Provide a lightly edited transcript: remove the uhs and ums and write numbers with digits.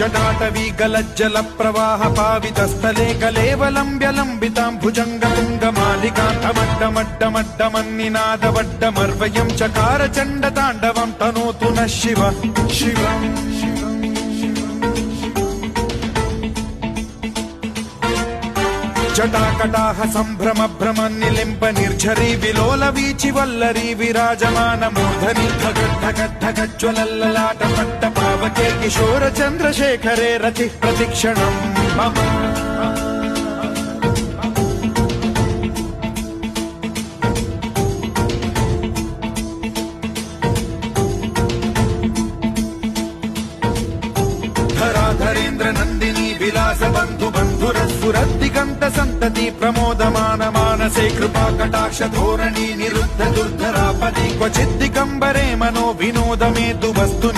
जटाटवी गलज्जल प्रवाह पावितस्थले कलेवलम्ब्य लम्बितां भुजङ्गतुङ्गमालिकान्तमड्डमड्डमड्डमन्निनादवड्डमर्वयं चकार चण्डताण्डवं तनोतु नः शिव शिव जटाकटाह सम्भ्रम भ्रम निलिम्ब निर्झरी विलोल वीचि वल्लरी विराजमान मूर्धनि धगद्धगद्धगज्ज्वलल्ललाट पट्ट पावके किशोर चन्द्रशेखरे रतिः प्रतिक्षणम् मम धराधरेन्द्र नन्दिनी विलास बन्धु बन्धुरस्फुरद्दिगन्त सन्तति प्रमोदमान मानसे कृपा कटाक्ष धोरणी निरुद्ध दुर्धरापदि क्वचिद्दिगम्बरे मनो विनोदमेतु वस्तु